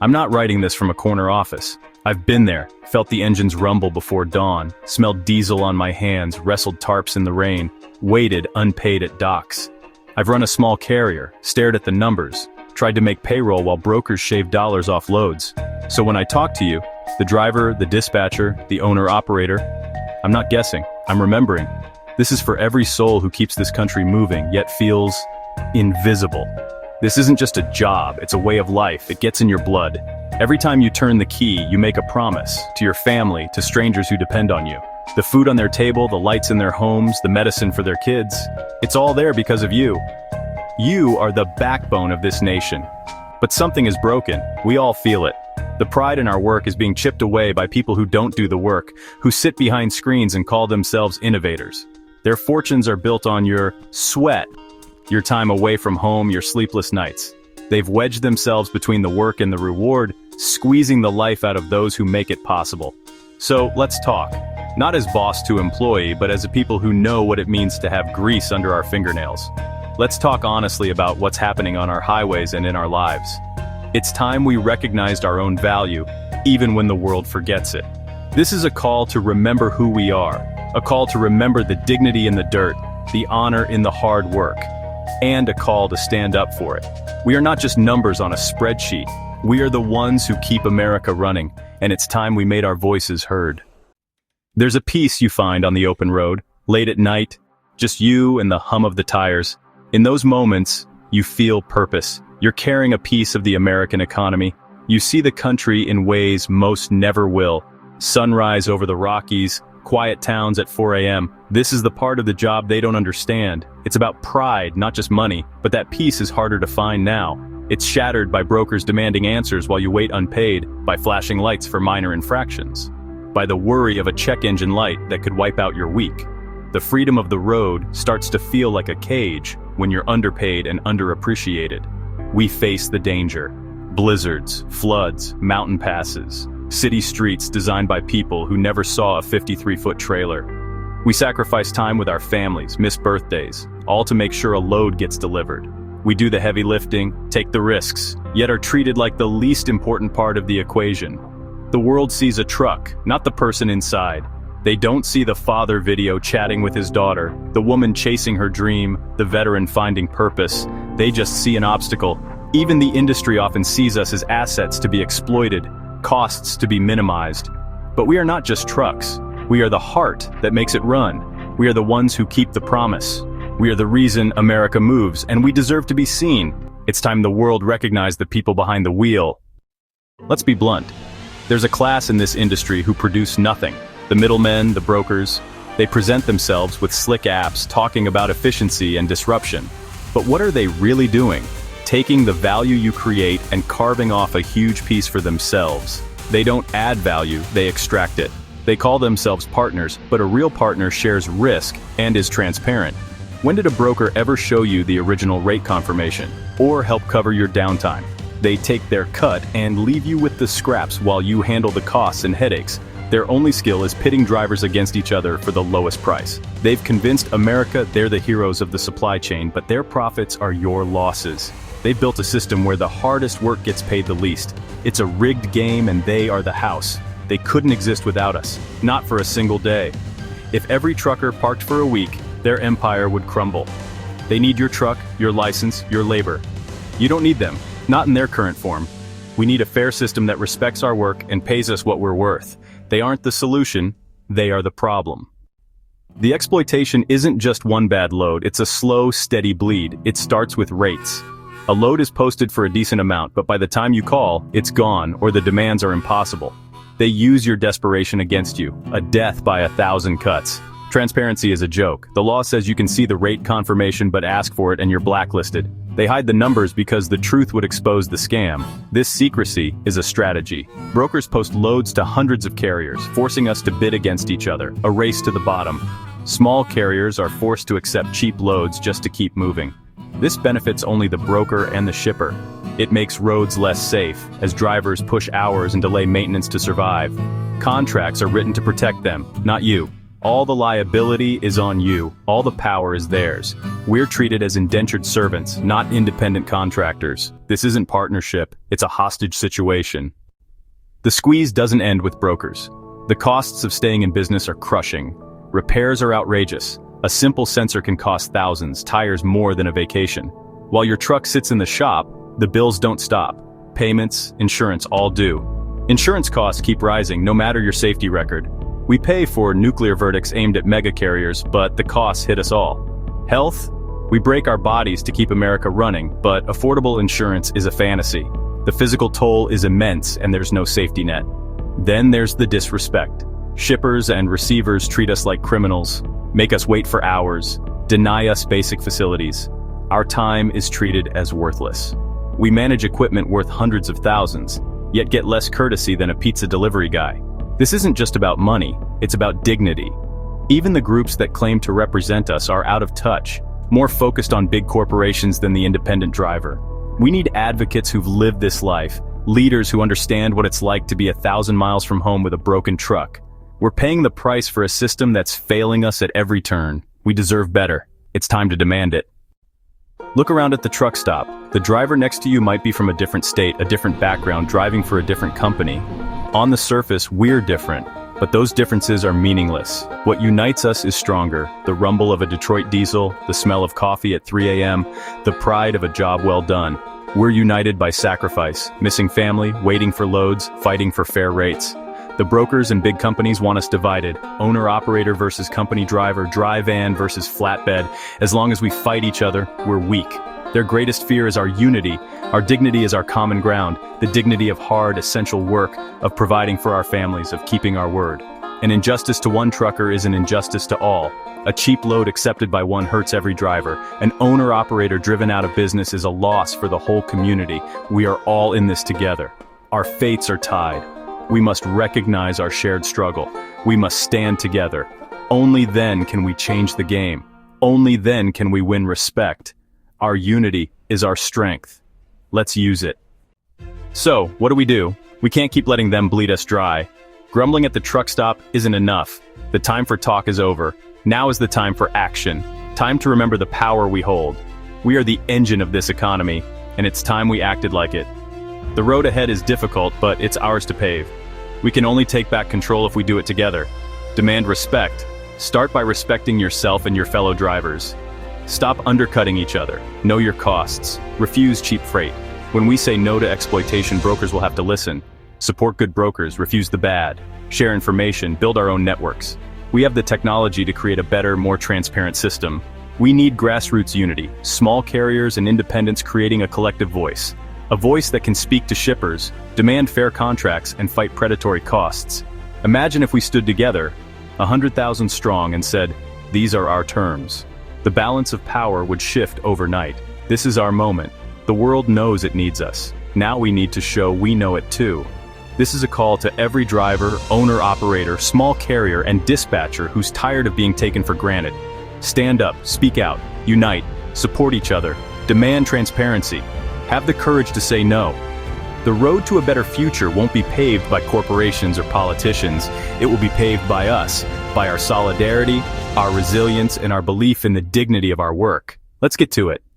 I'm not writing this from a corner office. I've been there, felt the engines rumble before dawn, smelled diesel on my hands, wrestled tarps in the rain, waited unpaid at docks. I've run a small carrier, stared at the numbers, tried to make payroll while brokers shaved dollars off loads. So when I talk to you, the driver, the dispatcher, the owner-operator, I'm not guessing, I'm remembering. This is for every soul who keeps this country moving, yet feels invisible. This isn't just a job, it's a way of life. It gets in your blood. Every time you turn the key, you make a promise to your family, to strangers who depend on you. The food on their table, the lights in their homes, the medicine for their kids. It's all there because of you. You are the backbone of this nation. But something is broken. We all feel it. The pride in our work is being chipped away by people who don't do the work, who sit behind screens and call themselves innovators. Their fortunes are built on your sweat, your time away from home, your sleepless nights. They've wedged themselves between the work and the reward, squeezing the life out of those who make it possible. So let's talk. Not as boss to employee, but as a people who know what it means to have grease under our fingernails. Let's talk honestly about what's happening on our highways and in our lives. It's time we recognized our own value, even when the world forgets it. This is a call to remember who we are, a call to remember the dignity in the dirt, the honor in the hard work, and a call to stand up for it. We are not just numbers on a spreadsheet. We are the ones who keep America running, and it's time we made our voices heard. There's a peace you find on the open road, late at night, just you and the hum of the tires. In those moments, you feel purpose. You're carrying a piece of the American economy. You see the country in ways most never will. Sunrise over the Rockies, quiet towns at 4 a.m. This is the part of the job they don't understand. It's about pride, not just money, but that peace is harder to find now. It's shattered by brokers demanding answers while you wait unpaid, by flashing lights for minor infractions, by the worry of a check engine light that could wipe out your week. The freedom of the road starts to feel like a cage when you're underpaid and underappreciated. We face the danger. Blizzards, floods, mountain passes, city streets designed by people who never saw a 53-foot trailer. We sacrifice time with our families, miss birthdays, all to make sure a load gets delivered. We do the heavy lifting, take the risks, yet are treated like the least important part of the equation. The world sees a truck, not the person inside. They don't see the father video chatting with his daughter, the woman chasing her dream, the veteran finding purpose. They just see an obstacle. Even the industry often sees us as assets to be exploited, costs to be minimized. But we are not just trucks. We are the heart that makes it run. We are the ones who keep the promise. We are the reason America moves, and we deserve to be seen. It's time the world recognized the people behind the wheel. Let's be blunt. There's a class in this industry who produce nothing. The middlemen, the brokers, they present themselves with slick apps talking about efficiency and disruption. But what are they really doing? Taking the value you create and carving off a huge piece for themselves. They don't add value, they extract it. They call themselves partners, but a real partner shares risk and is transparent. When did a broker ever show you the original rate confirmation or help cover your downtime? They take their cut and leave you with the scraps while you handle the costs and headaches. Their only skill is pitting drivers against each other for the lowest price. They've convinced America they're the heroes of the supply chain, but their profits are your losses. They've built a system where the hardest work gets paid the least. It's a rigged game and they are the house. They couldn't exist without us, not for a single day. If every trucker parked for a week, their empire would crumble. They need your truck, your license, your labor. You don't need them, not in their current form. We need a fair system that respects our work and pays us what we're worth. They aren't the solution, they are the problem. The exploitation isn't just one bad load, it's a slow, steady bleed. It starts with rates. A load is posted for a decent amount, but by the time you call, it's gone, or the demands are impossible. They use your desperation against you, a death by 1,000 cuts. Transparency is a joke. The law says you can see the rate confirmation but ask for it and you're blacklisted. They hide the numbers because the truth would expose the scam. This secrecy is a strategy. Brokers post loads to hundreds of carriers, forcing us to bid against each other, a race to the bottom. Small carriers are forced to accept cheap loads just to keep moving. This benefits only the broker and the shipper. It makes roads less safe, as drivers push hours and delay maintenance to survive. Contracts are written to protect them, not you. All the liability is on you, all the power is theirs. We're treated as indentured servants, not independent contractors. This isn't partnership, it's a hostage situation. The squeeze doesn't end with brokers. The costs of staying in business are crushing. Repairs are outrageous. A simple sensor can cost thousands, tires more than a vacation. While your truck sits in the shop, the bills don't stop. Payments, insurance, all due. Insurance costs keep rising, no matter your safety record. We pay for nuclear verdicts aimed at mega carriers, but the costs hit us all. Health? We break our bodies to keep America running, but affordable insurance is a fantasy. The physical toll is immense and there's no safety net. Then there's the disrespect. Shippers and receivers treat us like criminals, make us wait for hours, deny us basic facilities. Our time is treated as worthless. We manage equipment worth hundreds of thousands, yet get less courtesy than a pizza delivery guy. This isn't just about money, it's about dignity. Even the groups that claim to represent us are out of touch, more focused on big corporations than the independent driver. We need advocates who've lived this life, leaders who understand what it's like to be 1,000 miles from home with a broken truck. We're paying the price for a system that's failing us at every turn. We deserve better. It's time to demand it. Look around at the truck stop. The driver next to you might be from a different state, a different background, driving for a different company. On the surface, we're different, but those differences are meaningless. What unites us is stronger. The rumble of a Detroit diesel, the smell of coffee at 3 a.m., the pride of a job well done. We're united by sacrifice, missing family, waiting for loads, fighting for fair rates. The brokers and big companies want us divided, owner-operator versus company driver, dry van versus flatbed. As long as we fight each other, we're weak. Their greatest fear is our unity. Our dignity is our common ground, the dignity of hard, essential work, of providing for our families, of keeping our word. An injustice to one trucker is an injustice to all. A cheap load accepted by one hurts every driver. An owner-operator driven out of business is a loss for the whole community. We are all in this together. Our fates are tied. We must recognize our shared struggle. We must stand together. Only then can we change the game. Only then can we win respect. Our unity is our strength. Let's use it. So, what do? We can't keep letting them bleed us dry. Grumbling at the truck stop isn't enough. The time for talk is over. Now is the time for action. Time to remember the power we hold. We are the engine of this economy, and it's time we acted like it. The road ahead is difficult, but it's ours to pave. We can only take back control if we do it together. Demand respect. Start by respecting yourself and your fellow drivers. Stop undercutting each other. Know your costs. Refuse cheap freight. When we say no to exploitation, brokers will have to listen. Support good brokers, refuse the bad. Share information, build our own networks. We have the technology to create a better, more transparent system. We need grassroots unity, small carriers and independents creating a collective voice. A voice that can speak to shippers, demand fair contracts, and fight predatory costs. Imagine if we stood together, 100,000 strong, and said, "These are our terms." The balance of power would shift overnight. This is our moment. The world knows it needs us. Now we need to show we know it too. This is a call to every driver, owner-operator, small carrier, and dispatcher who's tired of being taken for granted. Stand up, speak out, unite, support each other, demand transparency. Have the courage to say no. The road to a better future won't be paved by corporations or politicians. It will be paved by us, by our solidarity, our resilience, and our belief in the dignity of our work. Let's get to it.